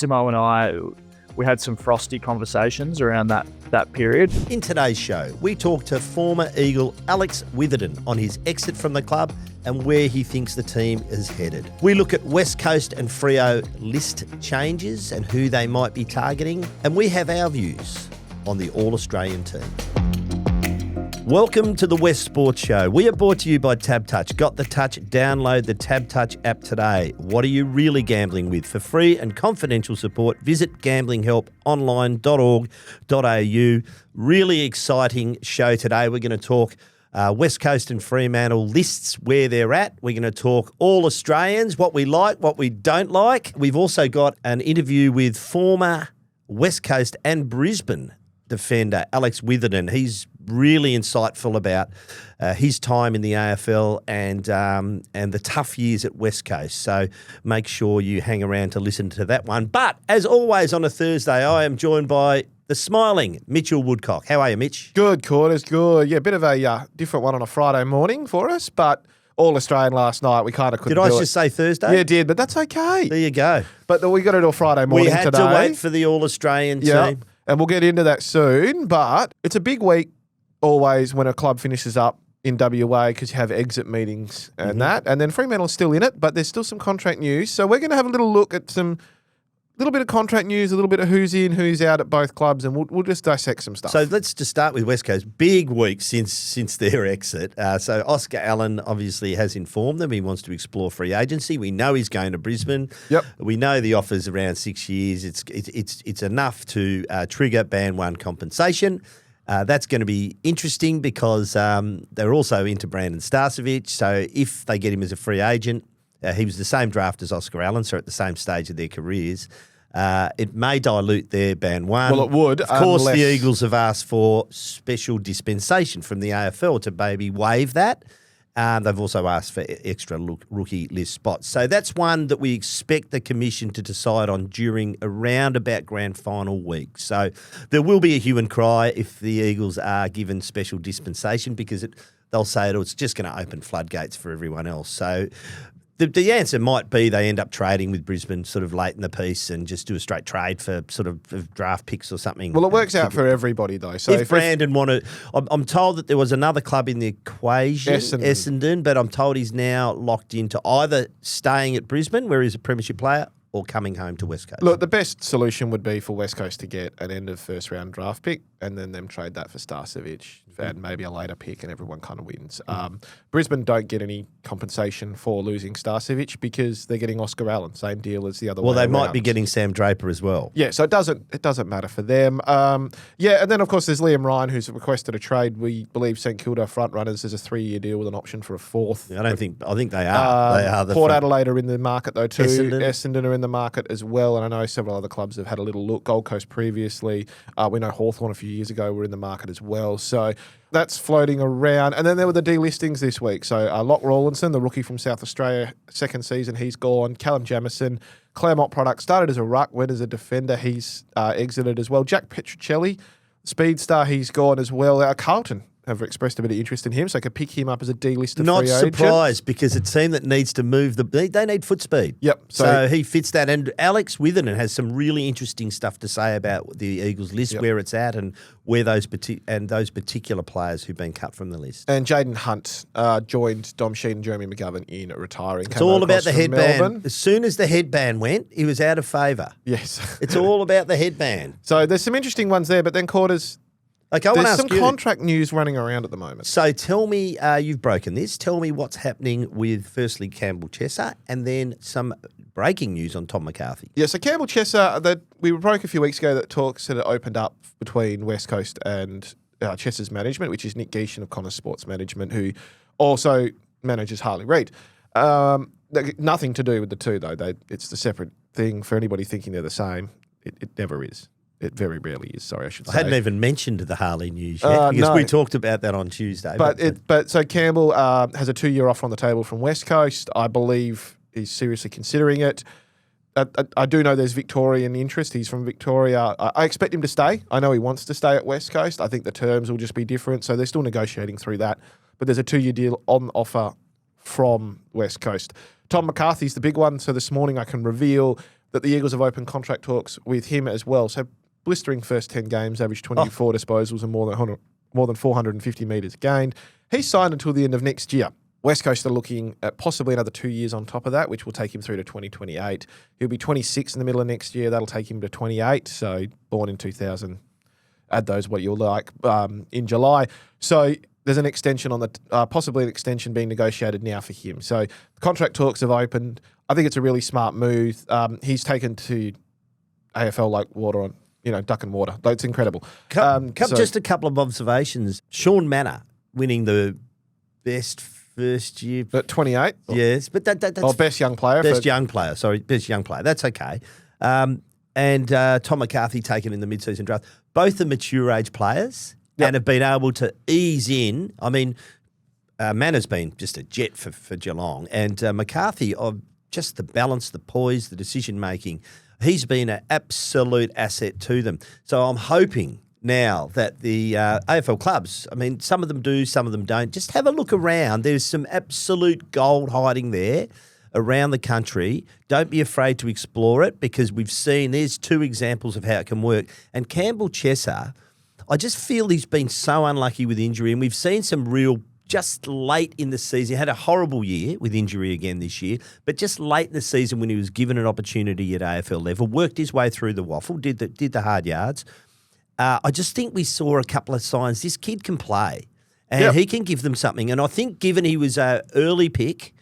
Simmo and I, we had some frosty conversations around that period. In today's show, we talk to former Eagle Alex Witherden on his exit from the club and where he thinks the team is headed. We look at West Coast and Freo list changes and who they might be targeting, and we have our views on the All-Australian team. Welcome to the West Sports Show. We are brought to you by TabTouch. Got the touch? Download the TabTouch app today. What are you really gambling with? For free and confidential support, visit gamblinghelponline.org.au. Really exciting show today. We're going to talk West Coast and Fremantle lists, where they're at. We're going to talk all Australians, what we like, what we don't like. We've also got an interview with former West Coast and Brisbane defender Alex Witherden. He's really insightful about his time in the AFL and the tough years at West Coast. So make sure you hang around to listen to that one. But as always on a Thursday, I am joined by the smiling Mitchell Woodcock. How are you, Mitch? Good, Quarters, good. Yeah, a bit of a different one on a Friday morning for us, but All Australian last night, we kind of couldn't do it. Did I just say Thursday? Yeah, it did, but that's okay. There you go. But we got to do a Friday morning today. We had to wait for the All-Australian team. And we'll get into that soon, but it's a big week always when a club finishes up in WA because you have exit meetings and that. And then Fremantle's still in it, but there's still some contract news. So we're going to have a little look at little bit of contract news, a little bit of who's in, who's out at both clubs, and we'll just dissect some stuff. So let's just start with West Coast. Big week since their exit. So Oscar Allen obviously has informed them he wants to explore free agency. We know he's going to Brisbane. Yep. We know the offer's around 6 years. It's enough to trigger band one compensation. That's going to be interesting because they're also into Brandon Starcevic. So if they get him as a free agent, he was the same draft as Oscar Allen, so at the same stage of their careers. It may dilute their band one. Well, it would. Of course, the Eagles have asked for special dispensation from the AFL to maybe waive that. They've also asked for extra rookie list spots. So that's one that we expect the Commission to decide on during around about grand final week. So there will be a hue and cry if the Eagles are given special dispensation because they'll say it's just going to open floodgates for everyone else. So the answer might be they end up trading with Brisbane sort of late in the piece and just do a straight trade for sort of draft picks or something. Well, it works out for everybody, though. So if Brandon wanted, I'm told that there was another club in the equation, Essendon, but I'm told he's now locked into either staying at Brisbane, where he's a premiership player, or coming home to West Coast. Look, the best solution would be for West Coast to get an end of first round draft pick and then them trade that for Starcevic and maybe a later pick and everyone kind of wins. Brisbane don't get any compensation for losing Starcevic because they're getting Oscar Allen, same deal as the other way Well, they around. might be getting Sam Draper as well. Yeah, so it doesn't matter for them. And then of course there's Liam Ryan who's requested a trade. We believe St Kilda front runners. There's a 3-year deal with an option for a fourth. I think they are. They are the Port Adelaide are in the market though too. Essendon are in the market as well, and I know several other clubs have had a little look. Gold Coast previously. We know Hawthorn a few years ago were in the market as well. So that's floating around. And then there were the delistings this week. So Locke Rawlinson, the rookie from South Australia, second season, he's gone. Callum Jamieson, Claremont product, started as a ruck, went as a defender. He's exited as well. Jack Petruccelli, speed star, he's gone as well. Carlton have expressed a bit of interest in him, so I could pick him up as a delisted free agent. Not surprised, because a team that needs to move they need foot speed. Yep. So he fits that. And Alex Witherden has some really interesting stuff to say about the Eagles list, where it's at, and where those particular players who've been cut from the list. And Jaden Hunt joined Dom Sheed and Jeremy McGovern in retiring. It's all about the headband. Melbourne. As soon as the headband went, he was out of favour. Yes. It's all about the headband. So there's some interesting ones there, but then Quarters. Okay, there's some contract news running around at the moment. So tell me, you've broken this. Tell me what's happening with, firstly, Campbell Chesser, and then some breaking news on Tom McCarthy. Yeah, so Campbell Chesser, we broke a few weeks ago that talks had opened up between West Coast and Chesser's management, which is Nick Geeshan of Connor Sports Management, who also manages Harley Reid. Nothing to do with the two, though. It's a separate thing. For anybody thinking they're the same, it never is. It very rarely is. Sorry, I should say. I hadn't even mentioned the Harley news yet because we talked about that on Tuesday. But so Campbell has a 2-year offer on the table from West Coast. I believe he's seriously considering it. I do know there's Victorian interest. He's from Victoria. I expect him to stay. I know he wants to stay at West Coast. I think the terms will just be different. So they're still negotiating through that. But there's a 2-year deal on offer from West Coast. Tom McCarthy's the big one. So this morning I can reveal that the Eagles have opened contract talks with him as well. So blistering first 10 games, averaged 24 disposals and more than 450 metres gained. He's signed until the end of next year. West Coast are looking at possibly another 2 years on top of that, which will take him through to 2028. He'll be 26 in the middle of next year. That'll take him to 28. So born in 2000. Add those what you'll like in July. So there's an extension on the possibly an extension being negotiated now for him. So the contract talks have opened. I think it's a really smart move. He's taken to AFL like water on, duck and water. It's incredible. Just a couple of observations. Sean Manor winning the best first year. At 28? Yes, but that's... best young player. Best young player. That's okay. And Tom McCarthy taken in the mid-season draft. Both are mature age players and have been able to ease in. I mean, Manor's been just a jet for Geelong. And McCarthy, just the balance, the poise, the decision-making, he's been an absolute asset to them. So I'm hoping now that the AFL clubs, I mean, some of them do, some of them don't. Just have a look around. There's some absolute gold hiding there around the country. Don't be afraid to explore it because we've seen there's 2 examples of how it can work. And Campbell Chesser, I just feel he's been so unlucky with injury, and we've seen some real just late in the season. He had a horrible year with injury again this year, but just late in the season when he was given an opportunity at AFL level, worked his way through the waffle, did the hard yards. I just think we saw a couple of signs. This kid can play and he can give them something. And I think given he was an early pick,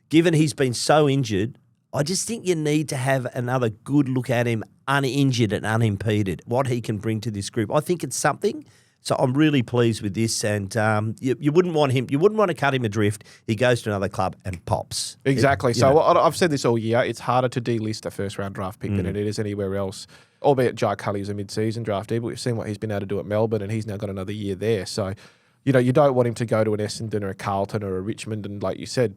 given he's been so injured, I just think you need to have another good look at him uninjured and unimpeded, what he can bring to this group. I think it's something. So I'm really pleased with this, and you wouldn't want to cut him adrift. He goes to another club and pops. Exactly. I've said this all year. It's harder to delist a first-round draft pick than it is anywhere else, albeit Jai Culley is a mid-season draftee, but we've seen what he's been able to do at Melbourne, and he's now got another year there. So, you don't want him to go to an Essendon or a Carlton or a Richmond and, like you said,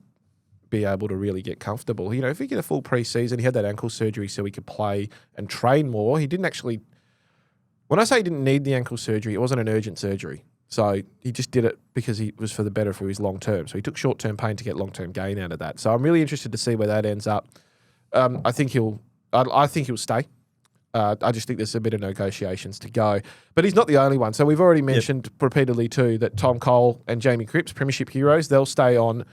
be able to really get comfortable. If he get a full pre-season, he had that ankle surgery so he could play and train more. He didn't actually... When I say he didn't need the ankle surgery, it wasn't an urgent surgery. So he just did it because he was for the better for his long term. So he took short-term pain to get long-term gain out of that. So I'm really interested to see where that ends up. I think he'll stay. I just think there's a bit of negotiations to go. But he's not the only one. So we've already mentioned repeatedly too that Tom Cole and Jamie Cripps, premiership heroes, they'll stay on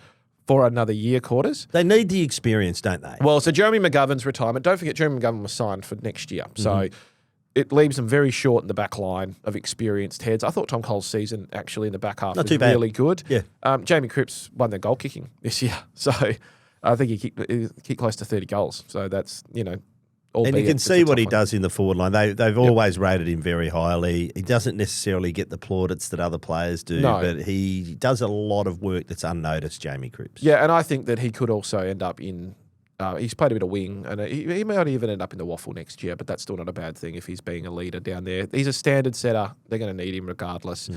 for another year, Quarters. They need the experience, don't they? Well, so Jeremy McGovern's retirement. Don't forget, Jeremy McGovern was signed for next year. So it leaves them very short in the back line of experienced heads. I thought Tom Cole's season actually in the back half was really good. Yeah. Jamie Cripps won their goal kicking this year. So I think he kicked close to 30 goals. So that's, and you can see what he does in the forward line. They've always rated him very highly. He doesn't necessarily get the plaudits that other players do, but he does a lot of work that's unnoticed, Jamie Cripps. Yeah, and I think that he could also end up in... he's played a bit of wing, and he might even end up in the waffle next year, but that's still not a bad thing if he's being a leader down there. He's a standard setter. They're going to need him regardless.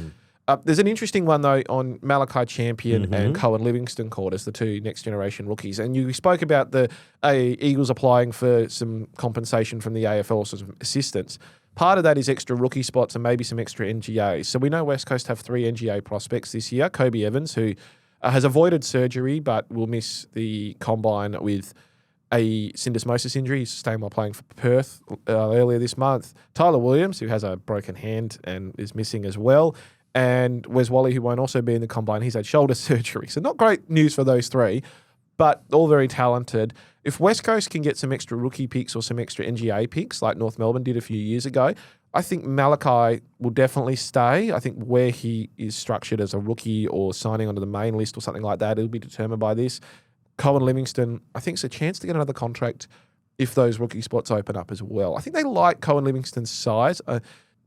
There's an interesting one, though, on Malachi Champion and Cohen Livingston Quarters, the 2 next-generation rookies. And you spoke about the Eagles applying for some compensation from the AFL, so some assistance. Part of that is extra rookie spots and maybe some extra NGAs. So we know West Coast have 3 NGA prospects this year. Kobe Evans, who has avoided surgery but will miss the combine with a syndesmosis injury. He's staying while playing for Perth earlier this month. Tyler Williams, who has a broken hand and is missing as well. And Wes Wally, who won't also be in the combine. He's had shoulder surgery. So not great news for those 3, but all very talented. If West Coast can get some extra rookie picks or some extra NGA picks like North Melbourne did a few years ago, I think Malachi will definitely stay. I think where he is structured as a rookie or signing onto the main list or something like that, it'll be determined by this. Cohen Livingston, I think it's a chance to get another contract if those rookie spots open up as well. I think they like Cohen Livingston's size.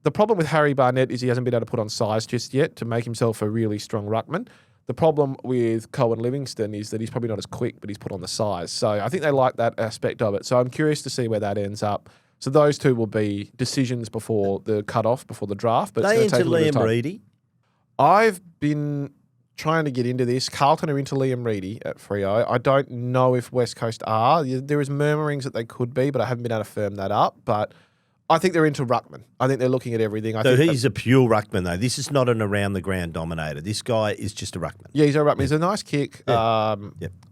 The problem with Harry Barnett is he hasn't been able to put on size just yet to make himself a really strong ruckman. The problem with Cohen Livingston is that he's probably not as quick, but he's put on the size. So I think they like that aspect of it. So I'm curious to see where that ends up. So those 2 will be decisions before the cut-off, before the draft. But they it's going to take a little bit of Liam time. Reedy? I've been trying to get into this. Carlton are into Liam Reedy at Freo. I don't know if West Coast are. There is murmurings that they could be, but I haven't been able to firm that up. But I think they're into ruckman. I think they're looking at everything. So he's a pure ruckman, though. This is not an around-the-ground dominator. This guy is just a ruckman. Yeah, he's a ruckman. He's a nice kick. I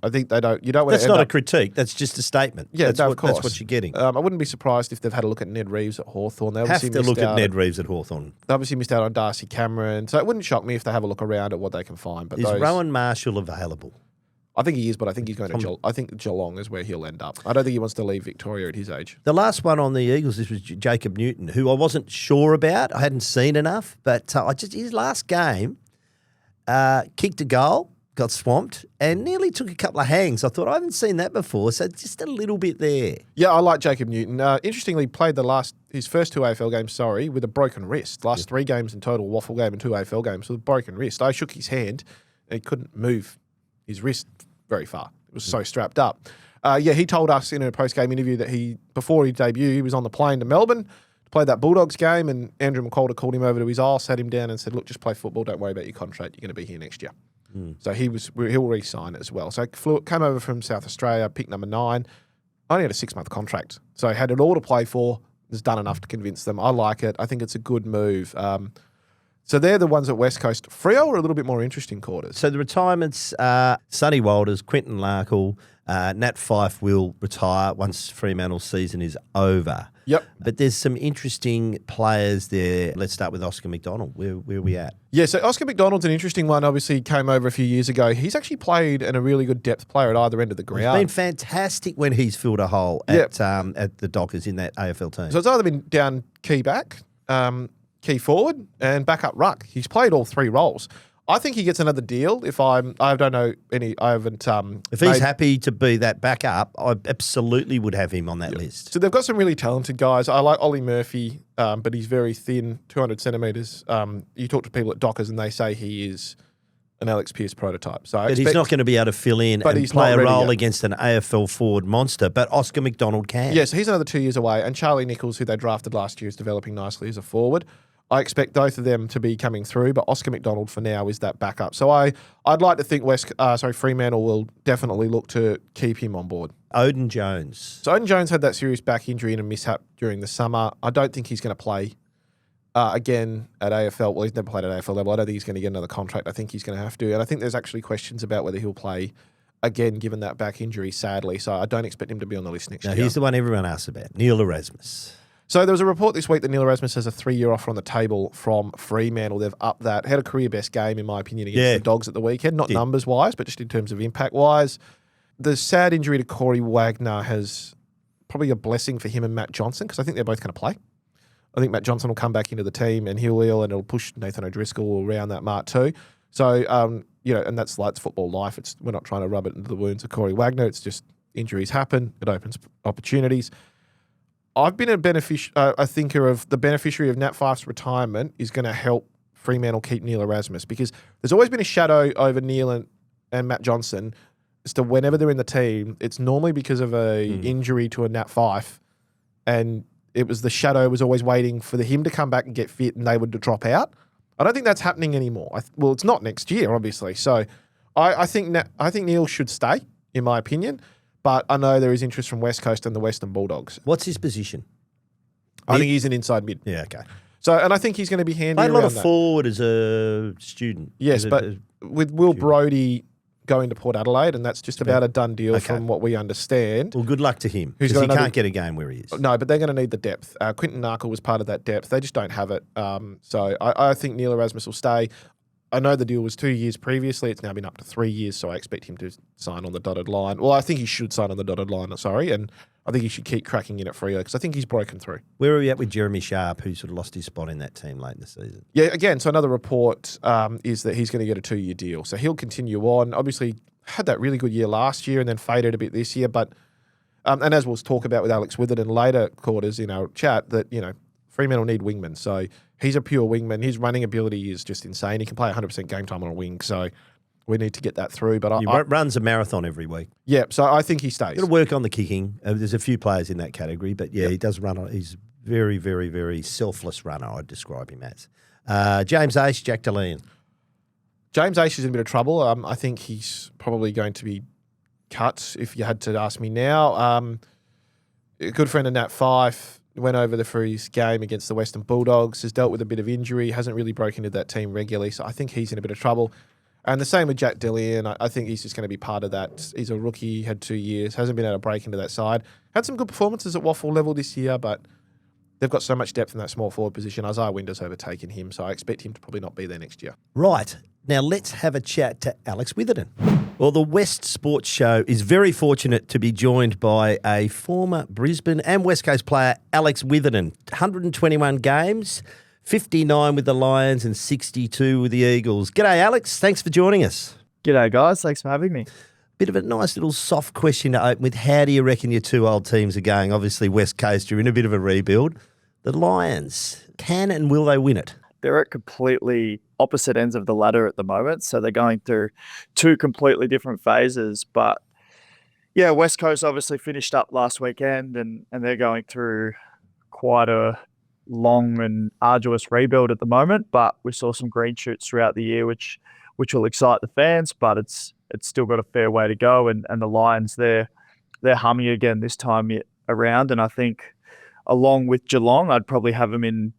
think you don't want to That's not a critique. That's just a statement. Yeah, of course. That's what you're getting. I wouldn't be surprised if they've had a look at Ned Reeves at Hawthorn. They Have to look at Ned Reeves at Hawthorn. They obviously missed out on Darcy Cameron. So it wouldn't shock me if they have a look around at what they can find. But Is Rowan Marshall available? I think he is, but I think he's going to Geelong. I think Geelong is where he'll end up. I don't think he wants to leave Victoria at his age. The last one on the Eagles, this was Jacob Newton, who I wasn't sure about. I hadn't seen enough, but his last game, kicked a goal, got swamped, and nearly took a couple of hangs. I thought, I haven't seen that before, so just a little bit there. Yeah, I like Jacob Newton. Interestingly, played his first 2 AFL games, with a broken wrist. Last 3 games in total, waffle game and 2 AFL games with a broken wrist. I shook his hand, and he couldn't move his wrist very far. It was so strapped up. He told us in a post-game interview that before he debuted, he was on the plane to Melbourne to play that Bulldogs game, and Andrew McCalder called him over to his aisle, sat him down and said, look, just play football, don't worry about your contract, you're going to be here next year. So he'll re-sign it as well. So came over from South Australia, pick number 9, only had a 6-month contract. So had it all to play for, has done enough to convince them. I like it. I think it's a good move. So they're the ones at West Coast. Freo are a little bit more interesting quarters. So the retirements are Sonny Walters, Quinton Larkle, Nat Fyfe will retire once Fremantle's season is over. Yep. But there's some interesting players there. Let's start with Oscar McDonald. Where are we at? Yeah, so Oscar McDonald's an interesting one. Obviously, came over a few years ago. He's actually played and a really good depth player at either end of the ground. He's been fantastic when he's filled a hole at the Dockers in that AFL team. So it's either been down key back, key forward, and back up ruck. He's played all 3 roles. I think he gets another deal. If I don't know any, I haven't. If he's happy to be that backup, I absolutely would have him on that list. So they've got some really talented guys. I like Ollie Murphy, but he's very thin, 200 centimetres. You talk to people at Dockers and they say he is an Alex Pearce prototype. So he's not going to be able to fill in and play a role against an AFL forward monster, but Oscar McDonald can. Yeah, so he's another 2 years away. And Charlie Nichols, who they drafted last year, is developing nicely as a forward. I expect both of them to be coming through, but Oscar McDonald for now is that backup. So I'd like to think Fremantle will definitely look to keep him on board. Odin Jones. So Odin Jones had that serious back injury and a mishap during the summer. I don't think he's going to play again at AFL. Well, he's never played at AFL level. I don't think he's going to get another contract. I think he's going to have to. And I think there's actually questions about whether he'll play again, given that back injury, sadly. So I don't expect him to be on the list next year. He's the one everyone asks about, Neil Erasmus. So there was a report this week that Neil Erasmus has a 3-year offer on the table from Fremantle. They've upped that. Had a career best game, in my opinion, against the Dogs at the weekend. Not numbers-wise, but just in terms of impact-wise. The sad injury to Corey Wagner has probably a blessing for him and Matt Johnson, because I think they're both going to play. I think Matt Johnson will come back into the team and he'll and it'll push Nathan O'Driscoll around that mark too. So, and that's football life. We're not trying to rub it into the wounds of Corey Wagner. It's just injuries happen. It opens opportunities. I've been a thinker of the beneficiary of Nat Fyfe's retirement is going to help Fremantle keep Neil Erasmus, because there's always been a shadow over Neil and Matt Johnson as to whenever they're in the team, it's normally because of a injury to a Nat Fyfe, and it was the shadow was always waiting for him to come back and get fit and they would drop out. I don't think that's happening anymore. Well, it's not next year, obviously. So I think Neil should stay, in my opinion. But I know there is interest from West Coast and the Western Bulldogs. What's his position? I think he's an inside mid. Yeah, okay. So, and I think he's going to be handy. Played a lot of forward as a student. Yes, but with Will Brodie going to Port Adelaide, and that's just about a done deal from what we understand. Well, good luck to him, because he can't get a game where he is. No, but they're going to need the depth. Quinton Narkle was part of that depth. They just don't have it. So I think Neil Erasmus will stay. I know the deal was 2 years previously. It's now been up to 3 years, so I expect him to sign on the dotted line. Well, I think he should sign on the dotted line, and I think he should keep cracking in at Freo, because I think he's broken through. Where are we at with Jeremy Sharp, who sort of lost his spot in that team late in the season? Yeah, again, so another report is that he's going to get a 2-year deal. So he'll continue on. Obviously, had that really good year last year and then faded a bit this year. But and as we'll talk about with Alex Witherden later quarters in our chat, that, Fremantle need wingmen. So he's a pure wingman. His running ability is just insane. He can play 100% game time on a wing. So we need to get that through. But he runs a marathon every week. Yeah, so I think he stays. Got to work on the kicking. There's a few players in that category, but he does run. He's very, very, very selfless runner, I'd describe him as. James Ace, Jack Deleon. James Ace is in a bit of trouble. I think he's probably going to be cut, if you had to ask me now. A good friend of Nat Fyfe, went over for his game against the Western Bulldogs, has dealt with a bit of injury, hasn't really broken into that team regularly, so I think he's in a bit of trouble. And the same with Jack Dillian. I think he's just going to be part of that. He's a rookie, had 2 years, hasn't been able to break into that side. Had some good performances at waffle level this year, but they've got so much depth in that small forward position. Isaiah Winder's overtaken him, so I expect him to probably not be there next year. Right. Now let's have a chat to Alex Witherden. Well, the West Sports Show is very fortunate to be joined by a former Brisbane and West Coast player, Alex Witherden. 121 games, 59 with the Lions and 62 with the Eagles. G'day, Alex. Thanks for joining us. G'day, guys. Thanks for having me. Bit of a nice little soft question to open with. How do you reckon your two old teams are going? Obviously, West Coast, you're in a bit of a rebuild. The Lions, can and will they win it? They're at completely opposite ends of the ladder at the moment, so they're going through two completely different phases. But yeah, West Coast obviously finished up last weekend, and they're going through quite a long and arduous rebuild at the moment. But we saw some green shoots throughout the year, which will excite the fans. But it's still got a fair way to go. And the Lions, they're humming again this time around, and I think along with Geelong, I'd probably have them in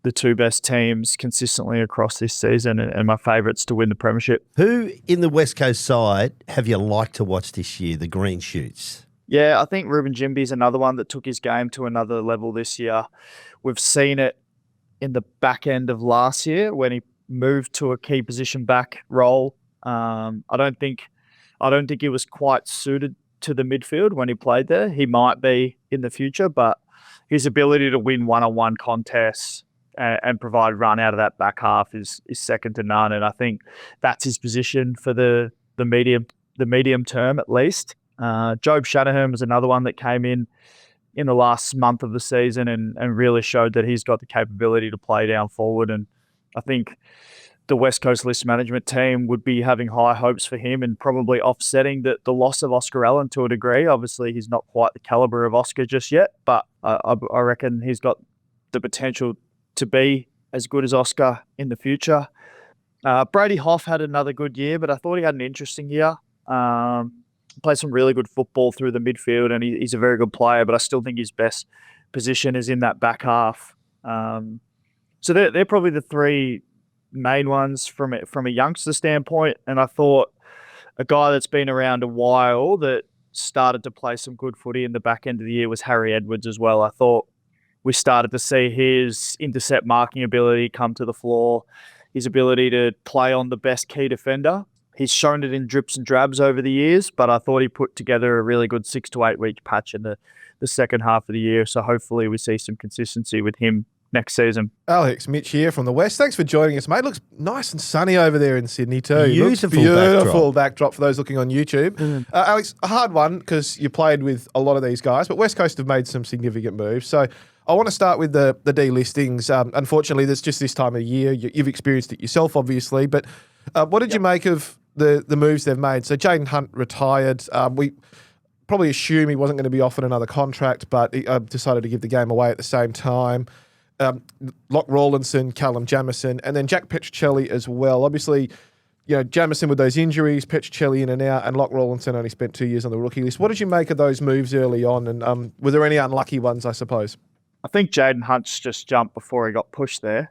the two best teams consistently across this season and my favourites to win the premiership. Who in the West Coast side have you liked to watch this year, the green shoots? Yeah, I think Ruben Jimby's another one that took his game to another level this year. We've seen it in the back end of last year when he moved to a key position back role. I don't think he was quite suited to the midfield when he played there. He might be in the future, but his ability to win one-on-one contests and provide run out of that back half is second to none. And I think that's his position for the medium term at least. Job Shanahan was another one that came in the last month of the season and really showed that he's got the capability to play down forward. And I think the West Coast list management team would be having high hopes for him and probably offsetting the loss of Oscar Allen to a degree. Obviously, he's not quite the caliber of Oscar just yet, but I reckon he's got the potential to be as good as Oscar in the future. Brady Hoff had another good year, but I thought he had an interesting year. Played some really good football through the midfield, and he's a very good player, but I still think his best position is in that back half. So they're probably the three main ones from a youngster standpoint. And I thought a guy that's been around a while that started to play some good footy in the back end of the year was Harry Edwards as well. I thought we started to see his intercept marking ability come to the floor, his ability to play on the best key defender. He's shown it in drips and drabs over the years, but I thought he put together a really good 6 to 8 week patch in the second half of the year. So hopefully we see some consistency with him next season. Alex, Mitch here from the West. Thanks for joining us, mate. Looks nice and sunny over there in Sydney too. Beautiful backdrop for those looking on YouTube. Alex, a hard one because you played with a lot of these guys, but West Coast have made some significant moves. So I want to start with the delistings. Unfortunately, that's just this time of year. You've experienced it yourself, obviously, but what did you make of the moves they've made? So Jaden Hunt retired. We probably assume he wasn't going to be offered another contract, but he decided to give the game away at the same time. Locke Rawlinson, Callum Jamison, and then Jack Petricelli as well. Obviously, Jamison with those injuries, Petricelli in and out, and Locke Rawlinson only spent 2 years on the rookie list. What did you make of those moves early on? And were there any unlucky ones, I suppose? I think Jaden Hunt's just jumped before he got pushed there.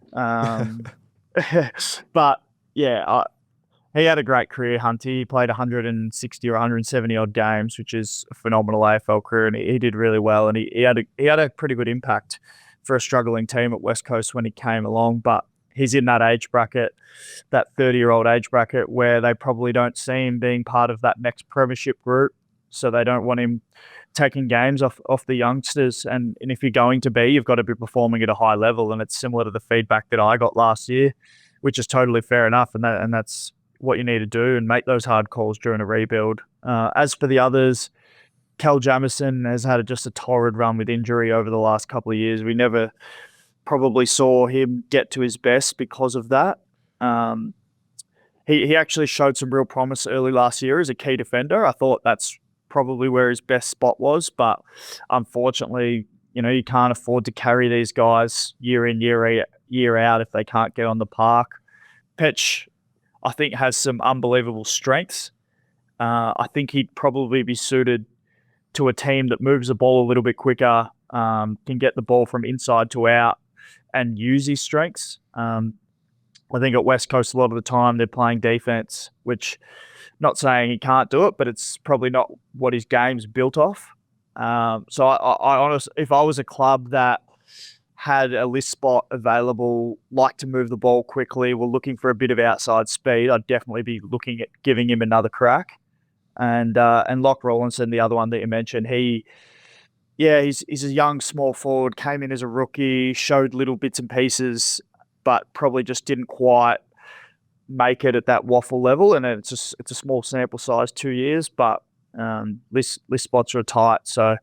But yeah, he had a great career, Hunty. He played 160 or 170 odd games, which is a phenomenal AFL career, and he did really well. And he had a pretty good impact for a struggling team at West Coast when he came along. But he's in that age bracket, that 30-year-old age bracket, where they probably don't see him being part of that next premiership group. So they don't want him taking games off the youngsters. And if you're going to be, you've got to be performing at a high level. And it's similar to the feedback that I got last year, which is totally fair enough. And that's what you need to do and make those hard calls during a rebuild. As for the others, Cal Jamison has had just a torrid run with injury over the last couple of years. We never probably saw him get to his best because of that. He actually showed some real promise early last year as a key defender. I thought that's probably where his best spot was, but unfortunately, you can't afford to carry these guys year in, year out if they can't get on the park. Petch, I think, has some unbelievable strengths. I think he'd probably be suited to a team that moves the ball a little bit quicker can get the ball from inside to out and use his strengths. I think at West Coast a lot of the time they're playing defense, which not saying he can't do it, but it's probably not what his game's built off. So I honestly, if I was a club that had a list spot available, like to move the ball quickly, were looking for a bit of outside speed, I'd definitely be looking at giving him another crack. And Locke Rawlinson, the other one that you mentioned, he's a young small forward, came in as a rookie, showed little bits and pieces, but probably just didn't quite make it at that waffle level. And it's a small sample size, 2 years, but list spots are tight. So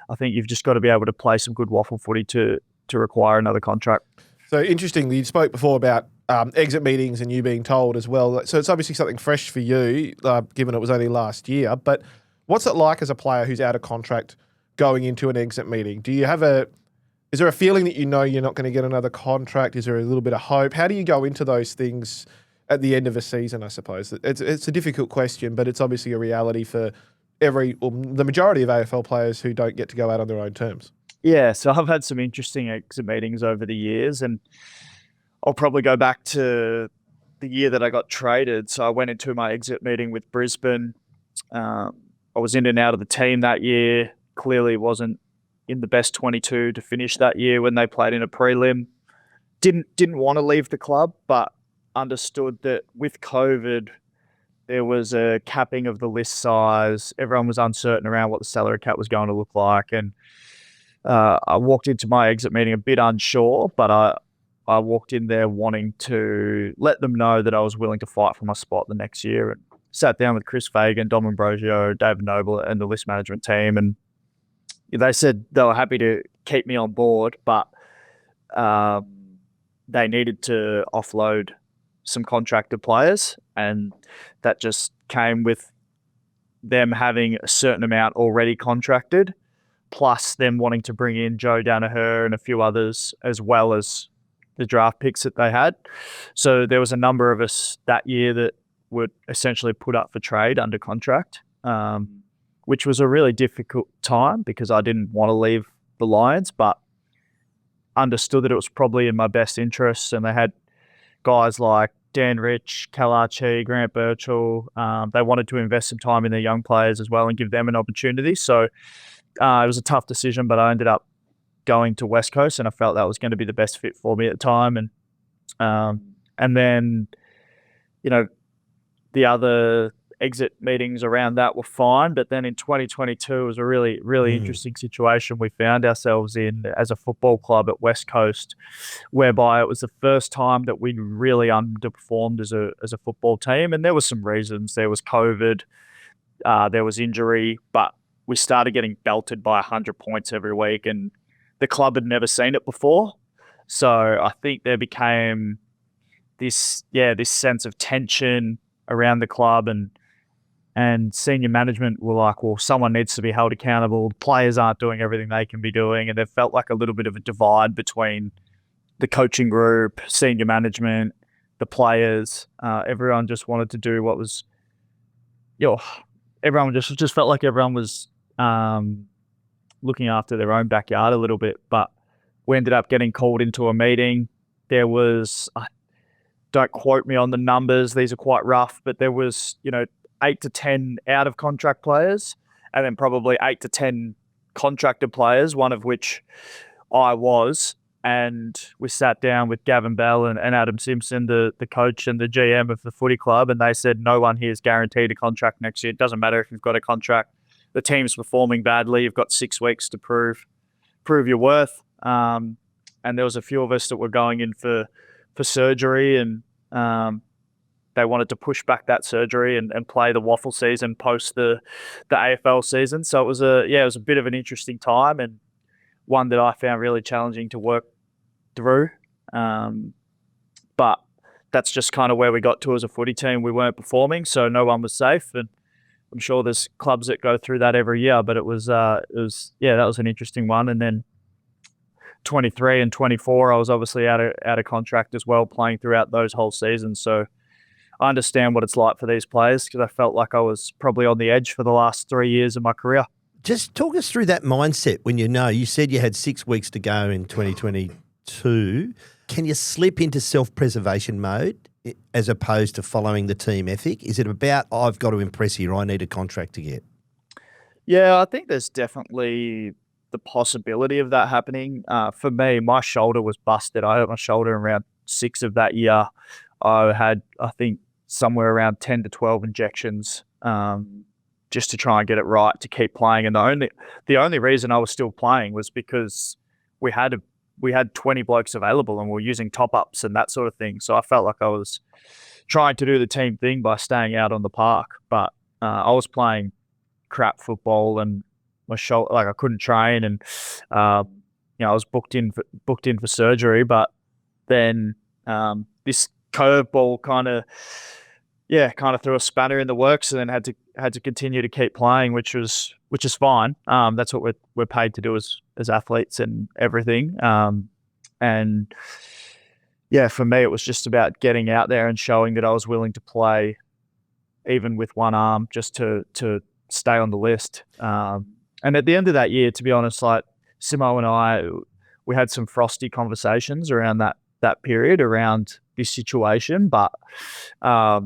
I think you've just got to be able to play some good waffle footy to require another contract. So interestingly, you spoke before about exit meetings and you being told as well. So it's obviously something fresh for you, given it was only last year. But what's it like as a player who's out of contract going into an exit meeting? Do you have is there a feeling that you know you're not going to get another contract? Is there a little bit of hope? How do you go into those things at the end of a season, I suppose? It's a difficult question, but it's obviously a reality for the majority of AFL players who don't get to go out on their own terms. Yeah, so I've had some interesting exit meetings over the years, and I'll probably go back to the year that I got traded. So I went into my exit meeting with Brisbane. I was in and out of the team that year. Clearly wasn't in the best 22 to finish that year when they played in a prelim. Didn't want to leave the club, but understood that with COVID, there was a capping of the list size. Everyone was uncertain around what the salary cap was going to look like. And I walked into my exit meeting a bit unsure, but I walked in there wanting to let them know that I was willing to fight for my spot the next year, and sat down with Chris Fagan, Dom Ambrosio, David Noble, and the list management team. And they said they were happy to keep me on board, but they needed to offload some contracted players, and that just came with them having a certain amount already contracted, plus them wanting to bring in Joe Danaher and a few others, as well as the draft picks that they had. So there was a number of us that year that were essentially put up for trade under contract, which was a really difficult time because I didn't want to leave the Lions, but understood that it was probably in my best interests. And they had guys like Dan Rich, Cal Archie, Grant Birchall. They wanted to invest some time in their young players as well and give them an opportunity. So it was a tough decision, but I ended up going to West Coast, and I felt that was going to be the best fit for me at the time. And then, the other exit meetings around that were fine. But then in 2022, it was a really, really interesting situation we found ourselves in as a football club at West Coast, whereby it was the first time that we really underperformed as a football team. And there were some reasons. There was COVID, there was injury, but we started getting belted by 100 points every week, and the club had never seen it before. So I think there became this sense of tension around the club, and senior management were like, well, someone needs to be held accountable. Players aren't doing everything they can be doing. And there felt like a little bit of a divide between the coaching group, senior management, the players. Everyone just wanted to do what was, everyone just felt like everyone was looking after their own backyard a little bit. But we ended up getting called into a meeting. There was, don't quote me on the numbers, these are quite rough, but there was, 8 to 10 out of contract players, and then probably 8 to 10 contracted players, one of which I was. And we sat down with Gavin Bell and Adam Simpson, the coach and the GM of the footy club, and they said, no one here is guaranteed a contract next year. It doesn't matter if you've got a contract. The team's performing badly. You've got 6 weeks to prove your worth. And there was a few of us that were going in for surgery, and they wanted to push back that surgery and play the waffle season post the AFL season. So it was a bit of an interesting time, and one that I found really challenging to work through. But that's just kind of where we got to as a footy team. We weren't performing, so no one was safe. And I'm sure there's clubs that go through that every year, but that was an interesting one. And then 23 and 24, I was obviously out of contract as well, playing throughout those whole seasons. So I understand what it's like for these players, because I felt like I was probably on the edge for the last 3 years of my career. Just talk us through that mindset when you said you had 6 weeks to go in 2022. Can you slip into self-preservation mode as opposed to following the team ethic? Is it about, I've got to impress here, I need a contract to get? Yeah, I think there's definitely the possibility of that happening. For me, my shoulder was busted. I hurt my shoulder in round 6 of that year. I had, I think, somewhere around 10 to 12 injections just to try and get it right to keep playing. And the only reason I was still playing was because we had 20 blokes available and we were using top-ups and that sort of thing. So I felt like I was trying to do the team thing by staying out on the park. But I was playing crap football and my shoulder, like I couldn't train, and I was booked in for surgery. But then this curveball kind of threw a spanner in the works, and then had to continue to keep playing, which is fine. That's what we're paid to do as athletes and everything. And yeah, for me, it was just about getting out there and showing that I was willing to play, even with one arm, just to stay on the list. And at the end of that year, to be honest, like Simmo and we had some frosty conversations around that period around this situation, but I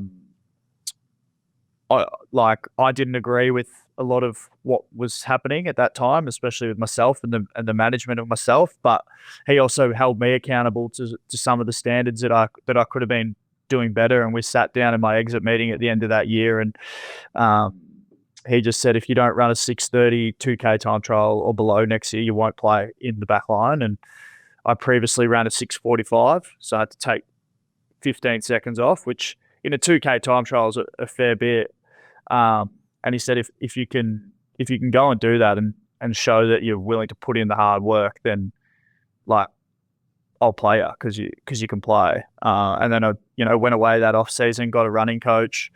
didn't agree with a lot of what was happening at that time, especially with myself and the management of myself. But he also held me accountable to some of the standards that I could have been doing better. And we sat down in my exit meeting at the end of that year, and he just said, if you don't run a 6:30 2K time trial or below next year, you won't play in the back line. And I previously ran a 6:45, so I had to take 15 seconds off, which in a 2K time trial is a fair bit. And he said, if you can go and do that and show that you're willing to put in the hard work, then like I'll play you because you can play. And then I went away that off season, got a running coach,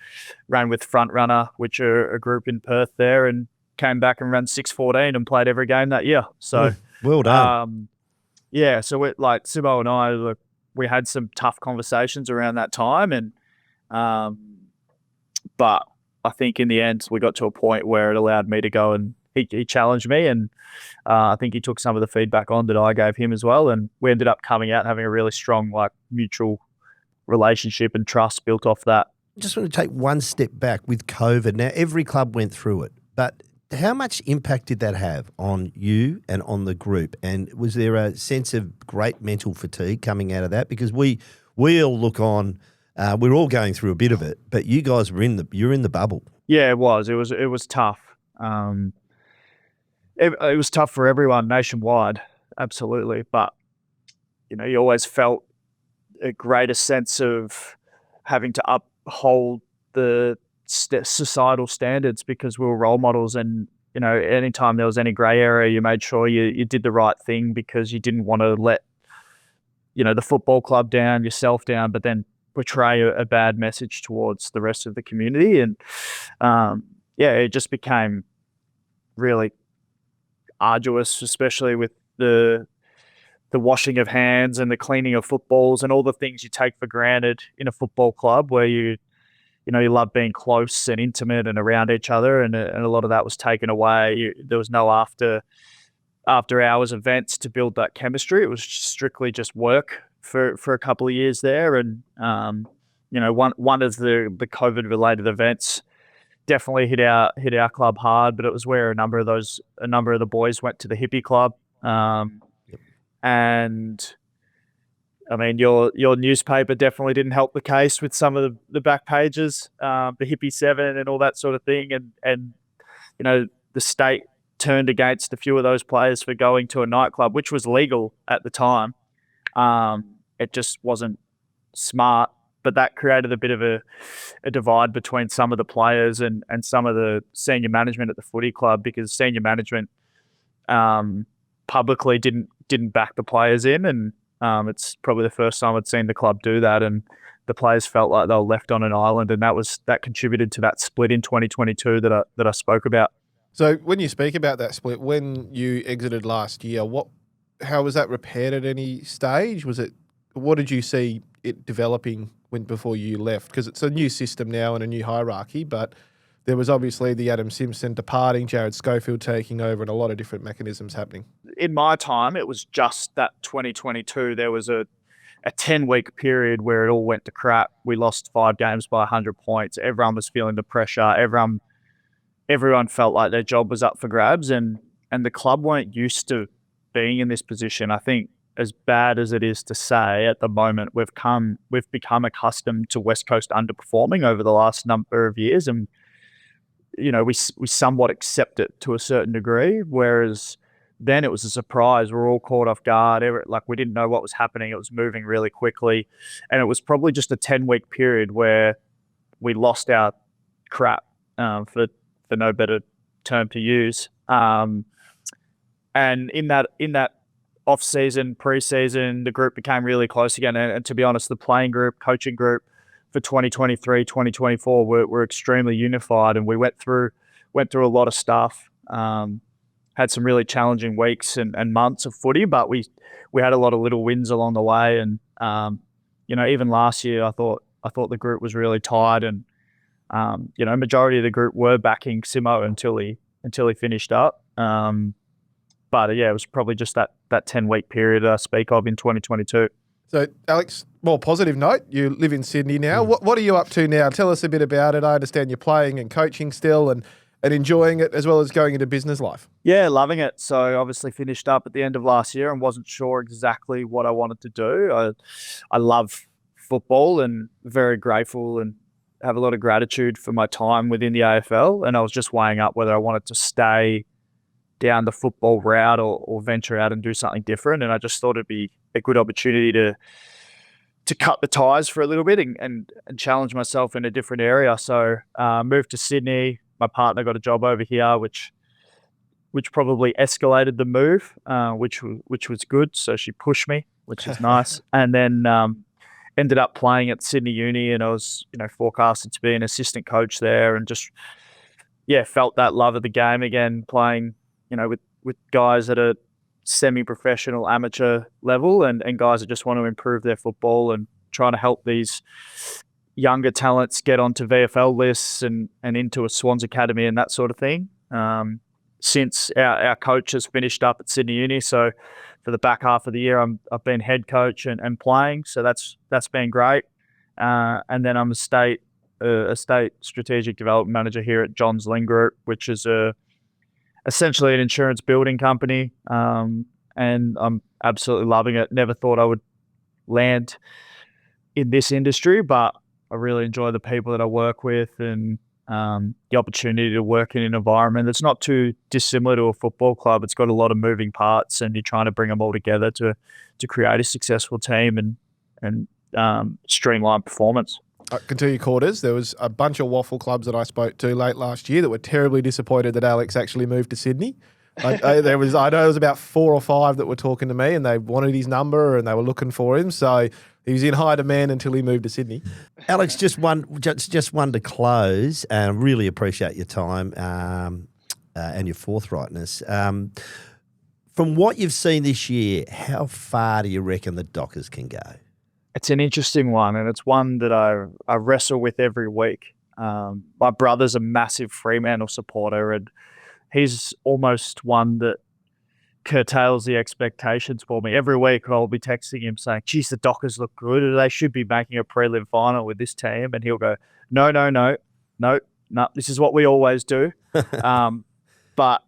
ran with Front Runner, which are a group in Perth there, and came back and ran 6:14 and played every game that year. So well done. Yeah, so like Simmo and I, we had some tough conversations around that time, and but I think in the end we got to a point where it allowed me to go, and he challenged me, and I think he took some of the feedback on that I gave him as well, and we ended up coming out and having a really strong mutual relationship and trust built off that. I just want to take one step back with COVID. Now, every club went through it, but how much impact did that have on you and on the group? And was there a sense of great mental fatigue coming out of that? Because we all look on, we're all going through a bit of it, but you guys you're in the bubble. Yeah, it was tough. It was tough for everyone nationwide, absolutely. But you always felt a greater sense of having to uphold the societal standards because we were role models, and anytime there was any grey area, you made sure you did the right thing because you didn't want to let the football club down, yourself down, but then portray a bad message towards the rest of the community. And it just became really arduous, especially with the washing of hands and the cleaning of footballs and all the things you take for granted in a football club where you love being close and intimate and around each other, and a lot of that was taken away. There was no after hours events to build that chemistry. It was strictly just work for a couple of years there. And one of the COVID related events definitely hit our club hard, but it was where a number of the boys went to the hippie club. And I mean, your newspaper definitely didn't help the case with some of the back pages, the Hippie 7 and all that sort of thing. And the state turned against a few of those players for going to a nightclub, which was legal at the time. It just wasn't smart, but that created a bit of a divide between some of the players and some of the senior management at the footy club, because senior management publicly didn't back the players in, and it's probably the first time I'd seen the club do that, and the players felt like they were left on an island, and that contributed to that split in 2022 that I spoke about. So when you speak about that split, when you exited last year, how was that repaired at any stage? What did you see it developing before you left? Because it's a new system now and a new hierarchy, but there was obviously the Adam Simpson departing, Jared Schofield taking over, and a lot of different mechanisms happening. In my time, it was just that 2022. There was a 10-week period where it all went to crap. We lost 5 games by 100 points. Everyone was feeling the pressure. Everyone felt like their job was up for grabs, and the club weren't used to being in this position. I think, as bad as it is to say, at the moment we've become accustomed to West Coast underperforming over the last number of years, and we somewhat accept it to a certain degree. Whereas then it was a surprise. We're all caught off guard. We didn't know what was happening. It was moving really quickly, and it was probably just a 10-week period where we lost our crap, for no better term to use. And in that off-season, pre-season, the group became really close again. And to be honest, the playing group, coaching group for 2023, 2024 were extremely unified, and we went through a lot of stuff. Had some really challenging weeks and months of footy, but we had a lot of little wins along the way. And even last year, I thought the group was really tight, and majority of the group were backing Simmo until he finished up. But yeah, it was probably just that 10-week period I speak of in 2022. So, Alex, more positive note, you live in Sydney now. What are you up to now? Tell us a bit about it. I understand you're playing and coaching still and enjoying it, as well as going into business life. Yeah, loving it. So obviously finished up at the end of last year and wasn't sure exactly what I wanted to do. I love football and very grateful and have a lot of gratitude for my time within the AFL. And I was just weighing up whether I wanted to stay down the football route or venture out and do something different. And I just thought it'd be a good opportunity to cut the ties for a little bit and challenge myself in a different area. So moved to Sydney. My partner got a job over here, which probably escalated the move, which was good. So she pushed me, which is nice. And then ended up playing at Sydney Uni, and I was forecasted to be an assistant coach there, and just felt that love of the game again, playing with guys at a semi-professional amateur level and guys that just want to improve their football and trying to help these younger talents get onto VFL lists and into a Swans Academy and that sort of thing. Since our coach has finished up at Sydney Uni, so for the back half of the year, I've been head coach and playing, so that's been great. And then I'm a state strategic development manager here at Johns Lynn Group, which is essentially an insurance building company, and I'm absolutely loving it. Never thought I would land in this industry, but I really enjoy the people that I work with and the opportunity to work in an environment that's not too dissimilar to a football club. It's got a lot of moving parts, and you're trying to bring them all together to create a successful team and streamline performance. I can tell you, Quarters, there was a bunch of waffle clubs that I spoke to late last year that were terribly disappointed that Alex actually moved to Sydney. I know there was about 4 or 5 that were talking to me, and they wanted his number and they were looking for him. So he was in high demand until he moved to Sydney. Alex, just one to close. Really appreciate your time and your forthrightness. From what you've seen this year, how far do you reckon the Dockers can go? It's an interesting one, and it's one that I wrestle with every week. My brother's a massive Fremantle supporter, and he's almost one that curtails the expectations for me. Every week I'll be texting him saying, geez, the Dockers look good. They should be making a prelim final with this team. And he'll go, no, this is what we always do. But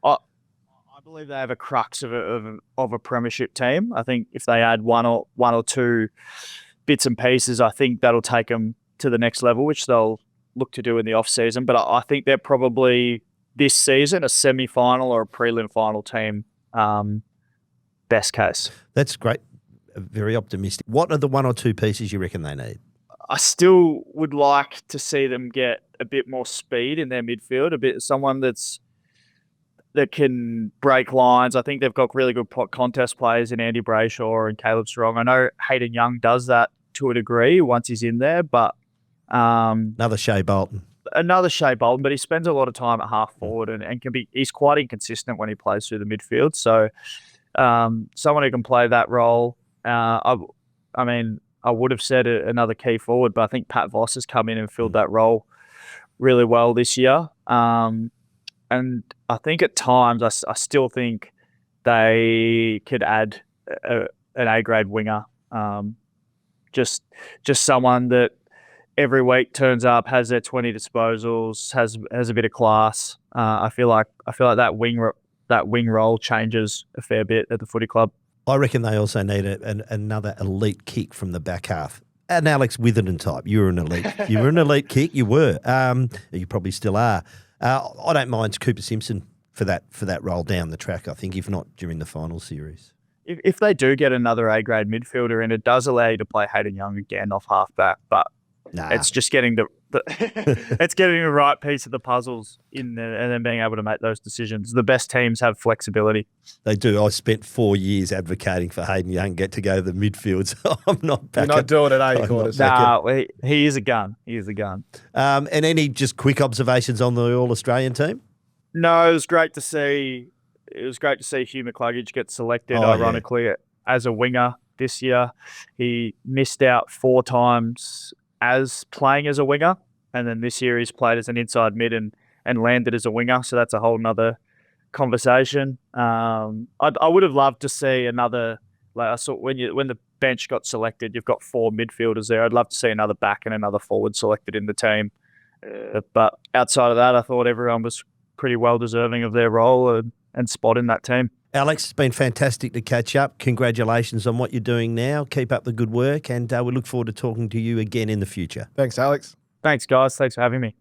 I believe they have a crux of a premiership team. I think if they add one or two bits and pieces, I think that'll take them to the next level, which they'll look to do in the off season. But I think they're probably this season a semi-final or a prelim final team, best case. That's great. Very optimistic. What are the 1 or 2 pieces you reckon they need? I still would like to see them get a bit more speed in their midfield, someone that can break lines. I think they've got really good contest players in Andy Brayshaw and Caleb Strong. I know Hayden Young does that to a degree once he's in there, but another Shea Bolton, but he spends a lot of time at half forward and he's quite inconsistent when he plays through the midfield. So someone who can play that role. I would have said another key forward, but I think Pat Voss has come in and filled that role really well this year. And I think at times I still think they could add an A-grade winger. Just someone that every week turns up, has their 20 disposals, has a bit of class. I feel like that wing role changes a fair bit at the footy club. I reckon they also need another elite kick from the back half. An Alex Witherden type. You were an elite kick. You were. You probably still are. I don't mind Cooper Simpson for that role down the track, I think, if not during the final series. If they do get another A-grade midfielder, and it does allow you to play Hayden Young again off halfback, but it's just getting it's getting the right piece of the puzzles in there and then being able to make those decisions. The best teams have flexibility. They do. I spent 4 years advocating for Hayden Young to go to the midfield, so I'm not back. You're not doing it, are you, Quarters? No, he is a gun. He is a gun. And any just quick observations on the All-Australian team? No, it was great to see. It was great to see Hugh McCluggage get selected, ironically, as a winger this year. He missed out 4 times as playing as a winger, and then this year he's played as an inside mid and landed as a winger, so that's a whole nother conversation. I would have loved to see another, like I saw when the bench got selected, you've got 4 midfielders there. I'd love to see another back and another forward selected in the team. But outside of that, I thought everyone was pretty well deserving of their role and spot in that team. Alex, it's been fantastic to catch up. Congratulations on what you're doing now. Keep up the good work, and we look forward to talking to you again in the future. Thanks, Alex. Thanks, guys. Thanks for having me.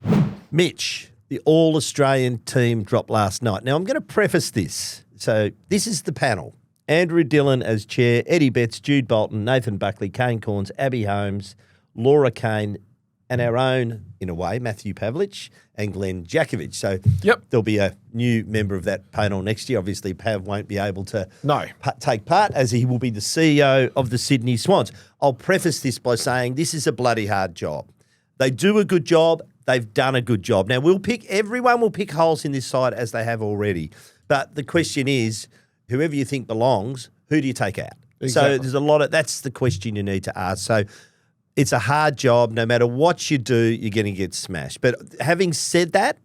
Mitch, the All-Australian team dropped last night. Now, I'm going to preface this. So this is the panel. Andrew Dillon as chair, Eddie Betts, Jude Bolton, Nathan Buckley, Kane Corns, Abby Holmes, Laura Kane, and our own, in a way, Matthew Pavlich and Glen Jakovic. So there'll be a new member of that panel next year. Obviously, Pav won't be able to take part, as he will be the CEO of the Sydney Swans. I'll preface this by saying this is a bloody hard job. They do a good job. They've done a good job. Now, everyone will pick holes in this side as they have already. But the question is, whoever you think belongs, who do you take out? Exactly. So there's that's the question you need to ask. So it's a hard job. No matter what you do, you're going to get smashed. But having said that,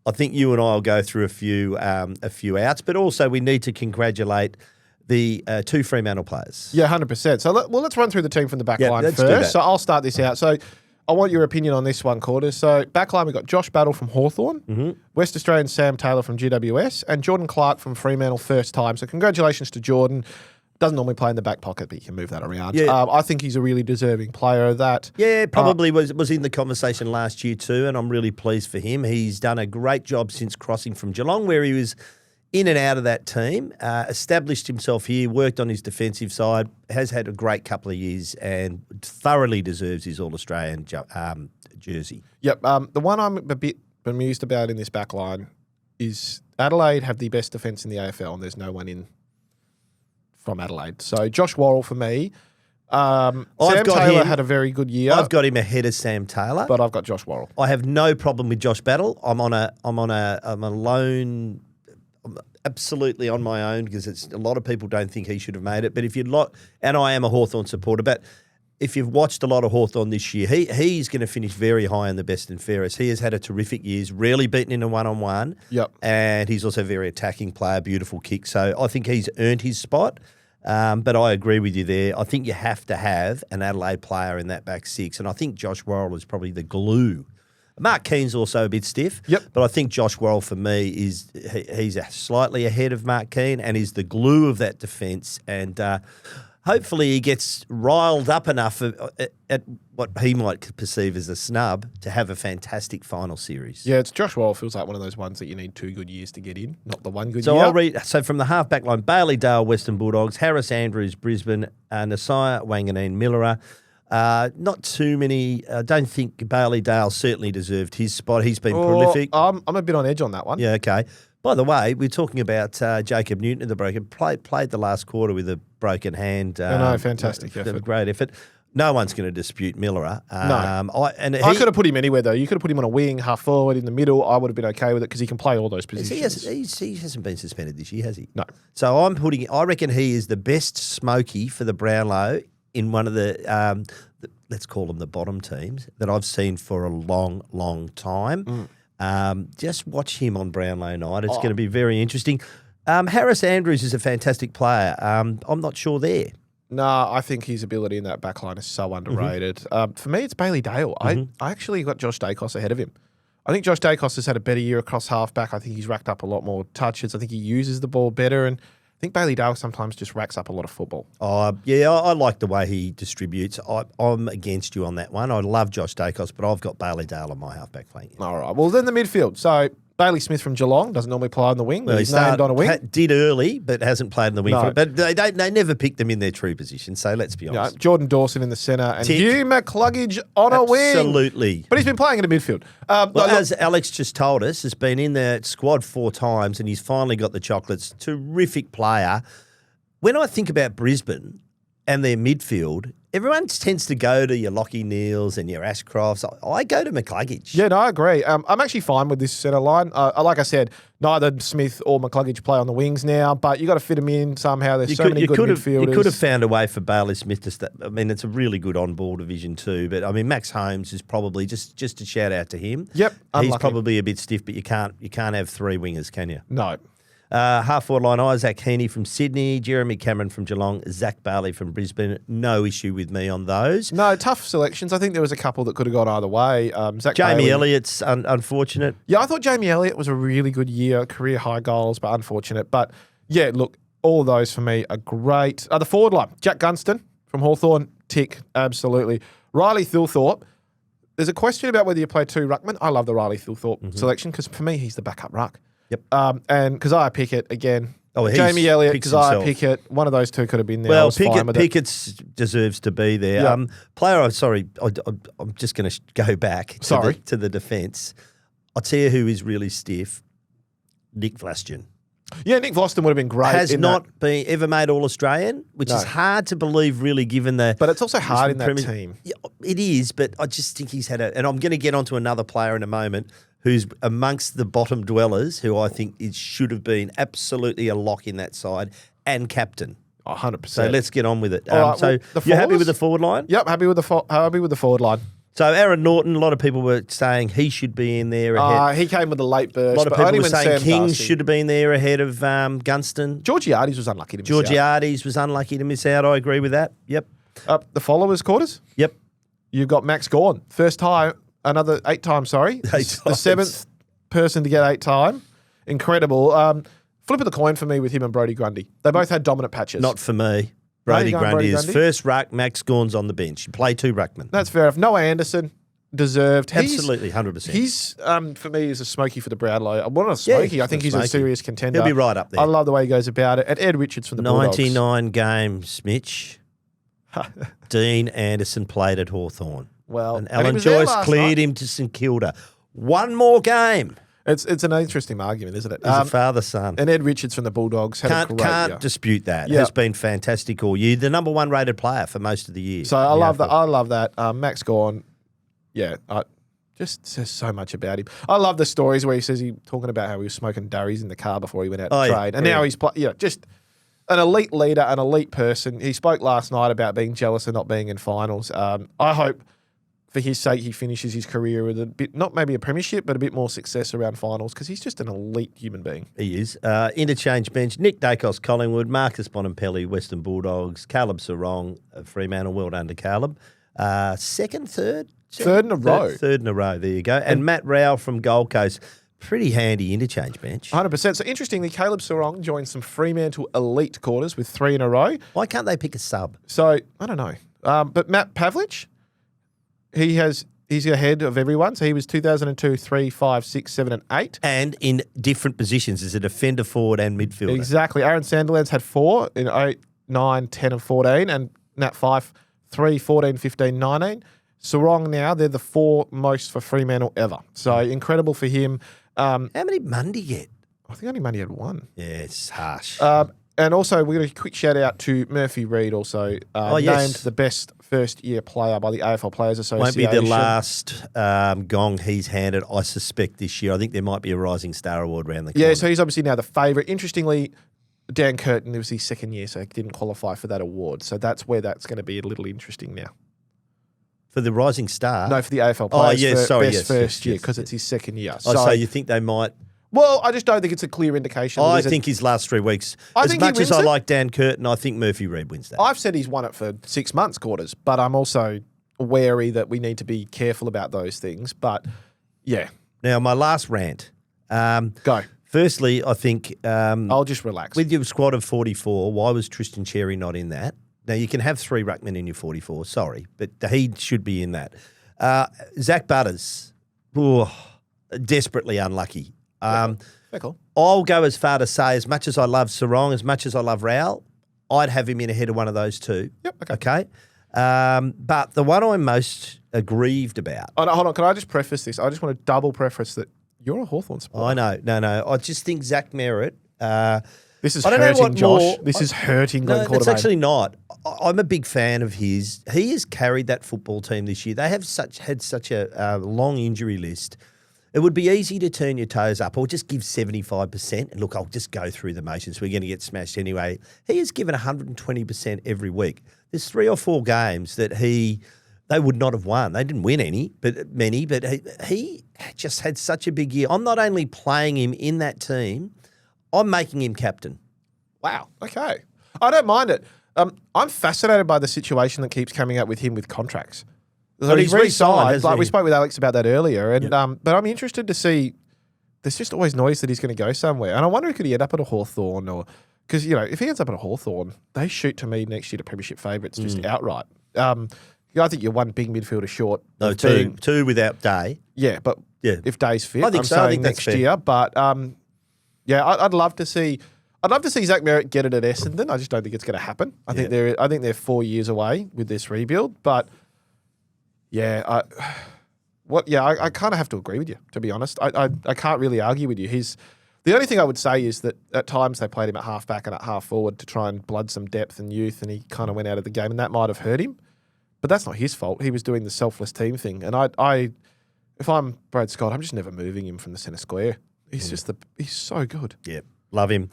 I think you and I will go through a few outs. But also, we need to congratulate the 2 Fremantle players. Yeah, 100%. So let's run through the team from the back line let's do first. that. So I'll start this out. So I want your opinion on this one, Quarters. So back line, we've got Josh Battle from Hawthorn, West Australian Sam Taylor from GWS, and Jordan Clark from Fremantle first time. So congratulations to Jordan. Doesn't normally play in the back pocket, but you can move that around. Yeah. I think he's a really deserving player of that. Yeah, probably was in the conversation last year too, and I'm really pleased for him. He's done a great job since crossing from Geelong, where he was in and out of that team, established himself here, worked on his defensive side, has had a great couple of years, and thoroughly deserves his All-Australian jersey. Yep. The one I'm a bit bemused about in this back line is Adelaide have the best defence in the AFL, and there's no one in from Adelaide. So Josh Worrell for me. Sam Taylor had a very good year. I've got him ahead of Sam Taylor, but I've got Josh Worrell. I have no problem with Josh Battle. I'm a loan, absolutely on my own, because a lot of people don't think he should have made it. But if you'd like, and I am a Hawthorn supporter, but if you've watched a lot of Hawthorn this year, he's going to finish very high in the best and fairest. He has had a terrific year. He's rarely beaten in a one-on-one. Yep. And he's also a very attacking player, beautiful kick. So I think he's earned his spot. But I agree with you there. I think you have to have an Adelaide player in that back 6. And I think Josh Worrell is probably the glue. Mark Keane's also a bit stiff. Yep. But I think Josh Worrell, for me, he's slightly ahead of Mark Keane and is the glue of that defence. And hopefully he gets riled up enough at what he might perceive as a snub to have a fantastic final series. Yeah, it's Josh Worrell feels like one of those ones that you need 2 good years to get in, not the one good so year. I'll read. So from the half-back line, Bailey Dale, Western Bulldogs, Harris Andrews, Brisbane, Nasiah Wanganeen, Millera. Not too many. I don't think Bailey Dale certainly deserved his spot. He's been prolific. I'm a bit on edge on that one. Yeah, okay. By the way, we're talking about Jacob Newton in the broken. Played the last quarter with a broken hand. Fantastic effort. Great effort. No one's going to dispute Millera. No. I could have put him anywhere, though. You could have put him on a wing, half forward, in the middle. I would have been okay with it because he can play all those positions. He hasn't been suspended this year, has he? No. So I reckon he is the best smoky for the Brownlow in one of the let's call them the bottom teams, that I've seen for a long, long time. Just watch him on Brownlow night. It's going to be very interesting. Harris Andrews is a fantastic player. I'm not sure there. No, I think his ability in that back line is so underrated. For me, it's Bailey Dale. I actually got Josh Dacos ahead of him. I think Josh Dacos has had a better year across halfback. I think he's racked up a lot more touches. I think he uses the ball better. And I think Bailey Dale sometimes just racks up a lot of football. Yeah, I like the way he distributes. I'm against you on that one. I love Josh Dacos, but I've got Bailey Dale on my halfback flank. All right. Well, then the midfield. So Bailey Smith from Geelong doesn't normally play on the wing. Well, he's named on a wing. Did early, but hasn't played in the wing. No. But they never picked them in their true position, so let's be honest. Jordan Dawson in the centre and Hugh McCluggage on a wing. Absolutely. But he's been playing in the midfield. As Alex just told us, has been in the squad 4 times and he's finally got the chocolates. Terrific player. When I think about Brisbane and their midfield, everyone tends to go to your Lockie Neals and your Ashcrofts. I go to McCluggage. Yeah, no, I agree. I'm actually fine with this centre line. Like I said, neither Smith or McCluggage play on the wings now, but you got to fit them in somehow. There's so many good midfielders. You could have found a way for Bailey Smith to start. I mean, it's a really good on-ball division too, but I mean, Max Holmes is probably just a shout out to him. Yep, he's probably a bit stiff, but you can't have 3 wingers, can you? No. Half-forward line, Isaac Heaney from Sydney, Jeremy Cameron from Geelong, Zach Bailey from Brisbane. No issue with me on those. No, tough selections. I think there was a couple that could have gone either way. Jamie Elliott's unfortunate. Yeah, I thought Jamie Elliott was a really good year, career high goals, but unfortunate. But yeah, look, all of those for me are great. The forward line, Jack Gunston from Hawthorn, tick, absolutely. Riley Thilthorpe. There's a question about whether you play 2 ruckmen. I love the Riley Thilthorpe selection because for me, he's the backup ruck. Yep. And Keziah Pickett, again, Jamie Elliott, Keziah Pickett, one of those two could have been there. Well, Pickett deserves to be there. Yep. I'm just going to go back to the defence. I'll tell you who is really stiff, Nick Vlaston. Yeah, Nick Vlaston would have been great. Has not been ever made All-Australian, which is hard to believe really given the... But it's also hard in that team. Yeah, it is, but I just think he's had a... And I'm going to get onto another player in a moment who's amongst the bottom dwellers, who I think should have been absolutely a lock in that side, and captain. 100%. So let's get on with it. Right, so you're happy with the forward line? Yep, happy with the forward line. So Aaron Norton, a lot of people were saying he should be in there ahead. He came with a late burst. A lot of people were saying King should have been there ahead of Gunston. Georgiades was unlucky to miss out. Georgiades was unlucky to miss out. I agree with that. Yep. The followers quarters? Yep. You've got Max Gawn. First time, another 8 times, sorry. 8 times. The 7th person to get 8 time. Incredible. Flip of the coin for me with him and Brodie Grundy. They both had dominant patches. Not for me. Brodie Grundy is first ruck, Max Gawn's on the bench. You play 2 ruckmen. That's fair enough. Noah Anderson, deserved. Absolutely, 100%. He's, for me, is a smoky for the Brownlow. Well, not a smoky. I think he's a serious contender. He'll be right up there. I love the way he goes about it. And Ed Richards from the Bulldogs. 99 games, Mitch. Dean Anderson played at Hawthorn. Well, and Alan Joyce cleared him to St Kilda. 1 more game. It's an interesting argument, isn't it? He's a father-son. And Ed Richards from the Bulldogs had a great year. Can't dispute that. Has been fantastic all year. The number 1 rated player for most of the year. So I love that. I love that. Max Gawn, just says so much about him. I love the stories where he says talking about how he was smoking durries in the car before he went out to trade. And now he's just an elite leader, an elite person. He spoke last night about being jealous of not being in finals. I hope for his sake he finishes his career with a bit, not maybe a premiership, but a bit more success around finals because he's just an elite human being. He is. Interchange bench, Nick Dacos, Collingwood, Marcus Bonampelli, Western Bulldogs, Caleb Sarong, Fremantle. Well done to Caleb. Second, third? Third in a row. Third in a row, there you go. And Matt Rowell from Gold Coast. Pretty handy interchange bench. 100%. So interestingly, Caleb Sarong joined some Fremantle elite quarters with 3 in a row. Why can't they pick a sub? So, I don't know. But Matt Pavlich, he's ahead of everyone. So he was 2002, 3, 5, 6, 7 and 8. And in different positions as a defender, forward and midfielder. Exactly. Aaron Sandilands had 4 in 8, 9, 10 and 14. And Nat Fyfe, 3, 14, 15, 19. Sarong now, they're the 4 most for Fremantle ever. So incredible for him. How many Mundy get? I think only Mundy had 1. Yeah, it's harsh. And also, we're going to quick shout out to Murphy Reid, also named the best first-year player by the AFL Players Association. Won't be the last gong he's handed, I suspect, this year. I think there might be a Rising Star Award around the corner. Yeah, so he's obviously now the favourite. Interestingly, Dan Curtin, it was his 2nd year, so he didn't qualify for that award. So that's where that's going to be a little interesting now. For the Rising Star? No, for the AFL players. Yes, first year, yes, because yes. it's his second year. So you think they might... Well, I just don't think it's a clear indication. I think his last 3 weeks, as much as I like Dan Curtin, I think Murphy Reid wins that. I've said he's won it for 6 months, Quarters, but I'm also wary that we need to be careful about those things. But, yeah. Now, my last rant. Go. Firstly, I think... I'll just relax. With your squad of 44, why was Tristan Cherry not in that? Now, you can have 3 ruckmen in your 44, sorry, but he should be in that. Zach Butters, desperately unlucky. Cool. I'll go as far to say, as much as I love Sarong, as much as I love Raoul, I'd have him in ahead of one of those two. Yep, okay. But the one I'm most aggrieved about... Oh, no, hold on. Can I just preface this? I just want to double preface that you're a Hawthorn supporter. I know. No. I just think Zach Merritt... this is hurting Josh. This is hurting Glen Quartermain. No, it's actually not. I'm a big fan of his. He has carried that football team this year. They have had such a long injury list. It would be easy to turn your toes up or just give 75%. And look, I'll just go through the motions. We're going to get smashed anyway. He has given 120% every week. There's 3 or 4 games that they would not have won. They didn't win many, but he just had such a big year. I'm not only playing him in that team, I'm making him captain. Wow. Okay. I don't mind it. I'm fascinated by the situation that keeps coming up with him with contracts. But he's re-signed, we spoke with Alex about that earlier, and but I'm interested to see. There's just always noise that he's going to go somewhere, and I wonder could he end up at a Hawthorn or because if he ends up at a Hawthorn, they shoot to me next year to premiership favourites just outright. I think you're one big midfielder short. No, two without Day. Yeah, but if Day's fit, I think so. I think next that's year. But I'd love to see. I'd love to see Zach Merritt get it at Essendon. I just don't think it's going to happen. I think they're 4 years away with this rebuild. But I kind of have to agree with you, to be honest. I can't really argue with you. The only thing I would say is that at times they played him at half back and at half forward to try and blood some depth and youth, and he kind of went out of the game, and that might have hurt him. But that's not his fault. He was doing the selfless team thing, and if I'm Brad Scott, I'm just never moving him from the centre square. He's he's so good. Yeah, love him.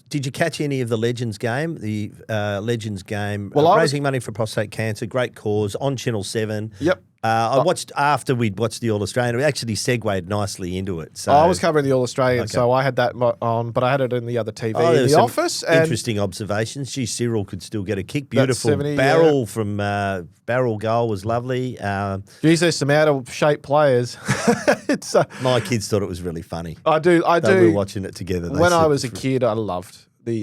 Did you catch any of the Legends game? The Legends game, raising money for prostate cancer, great cause on Channel 7. Yep. I watched after we'd watched the All Australian. We actually segued nicely into it. So I was covering the All Australian, so I had that on, but I had it in the other TV in the office. Interesting observations. Gee, Cyril could still get a kick. Beautiful barrel from barrel goal was lovely. Geez, there's some out of shape players. My kids thought it was really funny. I do. They were watching it together. When I was a kid, I loved the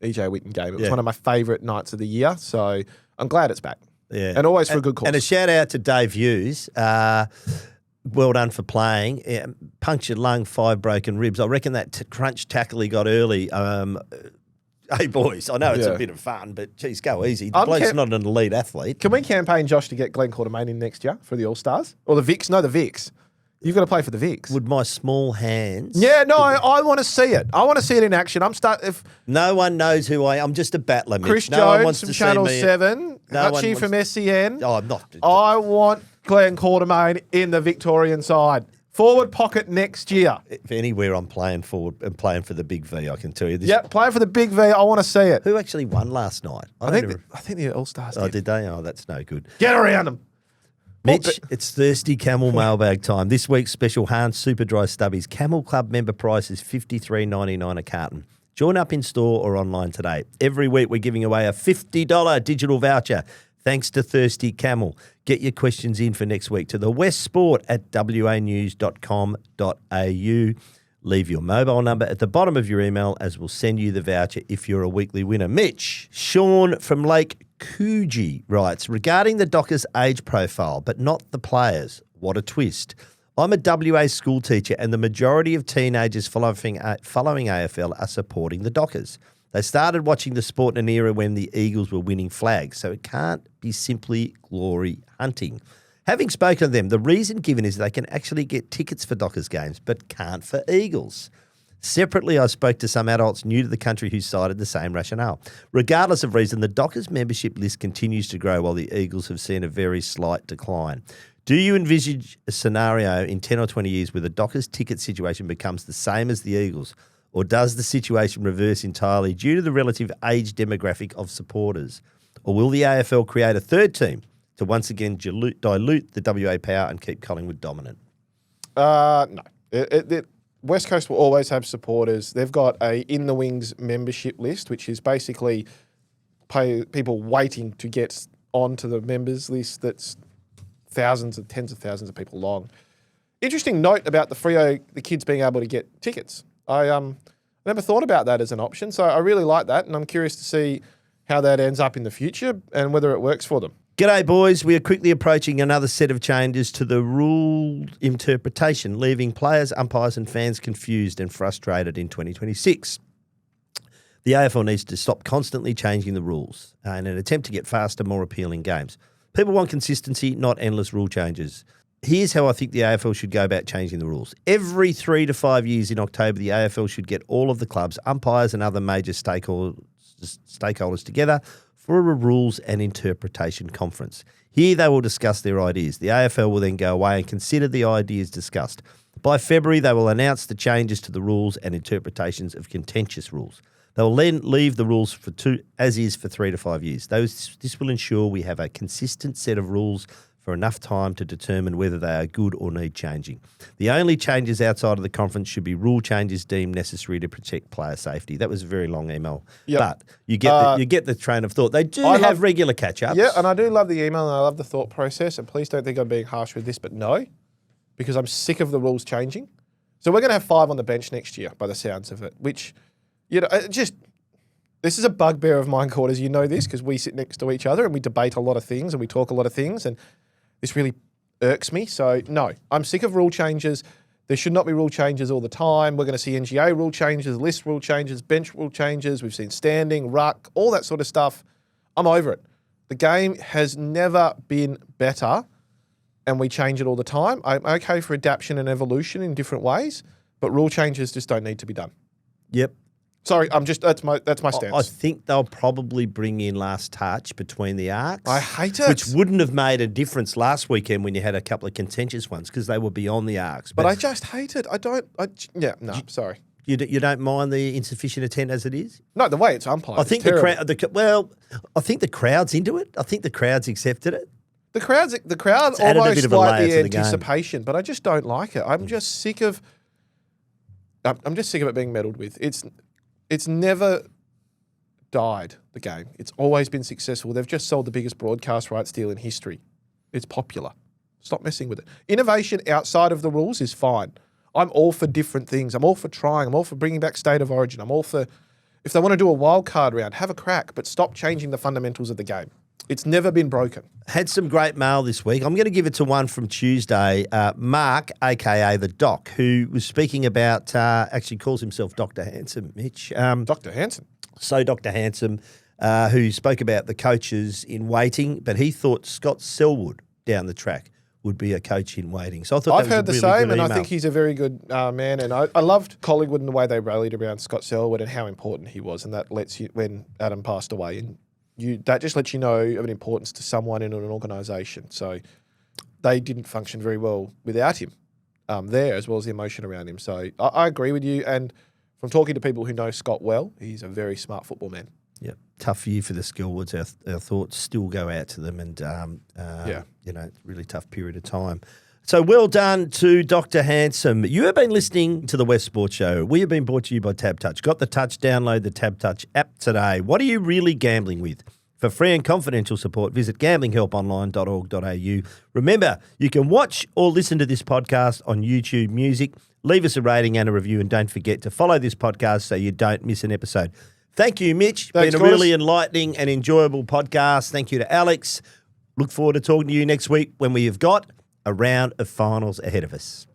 EJ Whitten game. It was one of my favourite nights of the year. So I'm glad it's back. Yeah. And always for a good cause. And a shout out to Dave Hughes. Well done for playing. Punctured lung, 5 broken ribs. I reckon that crunch tackle he got early. Hey, boys, I know it's a bit of fun, but geez, go easy. The bloke's not an elite athlete. Can we campaign Josh to get Glen Quartermain in next year for the All-Stars? Or the Vicks? No, the Vicks. You've got to play for the Vicks. Would my small hands... Yeah, no, I want to see it. I want to see it in action. No one knows who I am. I'm just a battler, Mitch. Chris no one Jones wants from to Channel see me. 7, Hutchie from SEN. Oh, I'm not. I want Glen Quartermain in the Victorian side. Forward pocket next year. If anywhere I'm playing forward and playing for the big V, I can tell you this. Yep, playing for the big V. I want to see it. Who actually won last night? I think the All-Stars did. Oh, did they? Oh, that's no good. Get around them. Mitch, it's Thirsty Camel mailbag time. This week's special Hans Super Dry Stubbies Camel Club member price is $53.99 a carton. Join up in store or online today. Every week we're giving away a $50 digital voucher thanks to Thirsty Camel. Get your questions in for next week to TheWestSport at wanews.com.au. Leave your mobile number at the bottom of your email as we'll send you the voucher if you're a weekly winner. Mitch, Sean from Lake Coogee writes, regarding the Dockers' age profile, but not the players. What a twist. I'm a WA school teacher and the majority of teenagers following AFL are supporting the Dockers. They started watching the sport in an era when the Eagles were winning flags, so it can't be simply glory hunting. Having spoken to them, the reason given is they can actually get tickets for Dockers games, but can't for Eagles. Separately, I spoke to some adults new to the country who cited the same rationale. Regardless of reason, the Dockers membership list continues to grow while the Eagles have seen a very slight decline. Do you envisage a scenario in 10 or 20 years where the Dockers ticket situation becomes the same as the Eagles, or does the situation reverse entirely due to the relative age demographic of supporters? Or will the AFL create a third team to once again dilute the WA power and keep Collingwood dominant? No. West Coast will always have supporters. They've got a In the Wings membership list, which is basically people waiting to get onto the members list that's tens of thousands of people long. Interesting note about the kids being able to get tickets. I never thought about that as an option, so I really like that, and I'm curious to see how that ends up in the future and whether it works for them. G'day, boys. We are quickly approaching another set of changes to the rule interpretation, leaving players, umpires and fans confused and frustrated in 2026. The AFL needs to stop constantly changing the rules in an attempt to get faster, more appealing games. People want consistency, not endless rule changes. Here's how I think the AFL should go about changing the rules. Every 3 to 5 years in October, the AFL should get all of the clubs, umpires and other major stakeholders together for a rules and interpretation conference. Here they will discuss their ideas. The AFL will then go away and consider the ideas discussed. By February, they will announce the changes to the rules and interpretations of contentious rules. They will then leave the rules as is for 3 to 5 years. This will ensure we have a consistent set of rules for enough time to determine whether they are good or need changing. The only changes outside of the conference should be rule changes deemed necessary to protect player safety. That was a very long email, but you get the train of thought. They do have regular catch-ups. Yeah, and I do love the email and I love the thought process, and please don't think I'm being harsh with this, but no, because I'm sick of the rules changing. So we're going to have 5 on the bench next year by the sounds of it, which... this is a bugbear of mine, Quarters. You know this because we sit next to each other and we debate a lot of things and we talk a lot of things, and this really irks me. So, no, I'm sick of rule changes. There should not be rule changes all the time. We're going to see NGA rule changes, list rule changes, bench rule changes. We've seen standing, ruck, all that sort of stuff. I'm over it. The game has never been better, and we change it all the time. I'm okay for adaptation and evolution in different ways, but rule changes just don't need to be done. Yep. Sorry, that's my stance. I think they'll probably bring in last touch between the arcs. I hate it. Which wouldn't have made a difference last weekend when you had a couple of contentious ones because they were beyond the arcs. But I just hate it. Sorry. You don't mind the insufficient intent as it is? No, the way it's umpired. I think I think the crowd's into it. I think the crowd's accepted it. The crowd It's added a almost bit of a like layer the to the game. anticipation, but I just don't like it. I'm just sick of it being meddled with. It's never died, the game. It's always been successful. They've just sold the biggest broadcast rights deal in history. It's popular. Stop messing with it. Innovation outside of the rules is fine. I'm all for different things. I'm all for trying. I'm all for bringing back State of Origin. I'm all for, if they want to do a wild card round, have a crack, but stop changing the fundamentals of the game. It's never been broken. Had some great mail this week. I'm going to give it to one from Tuesday. Mark, a.k.a. the Doc, who was speaking about, actually calls himself Dr. Handsome, Mitch. Dr. Handsome. So Dr. Handsome, who spoke about the coaches in waiting, but he thought Scott Selwood down the track would be a coach in waiting. So I thought I've heard the really same, and email. I think he's a very good man. And I loved Collingwood and the way they rallied around Scott Selwood and how important he was. And that lets you, when Adam passed away, and that just lets you know of an importance to someone in an organisation. So they didn't function very well without him there, as well as the emotion around him. So I agree with you. And from talking to people who know Scott well, he's a very smart football man. Yeah, tough year for the Skillwoods. Our thoughts still go out to them, and really tough period of time. So well done to Dr. Handsome. You have been listening to the West Sports Show. We have been brought to you by Tab Touch. Got the touch? Download the Tab Touch app today. What are you really gambling with? For free and confidential support, visit gamblinghelponline.org.au. Remember, you can watch or listen to this podcast on YouTube Music. Leave us a rating and a review, and don't forget to follow this podcast so you don't miss an episode. Thank you, Mitch. Thanks, been a really enlightening and enjoyable podcast. Thank you to Alex. Look forward to talking to you next week when we have got a round of finals ahead of us.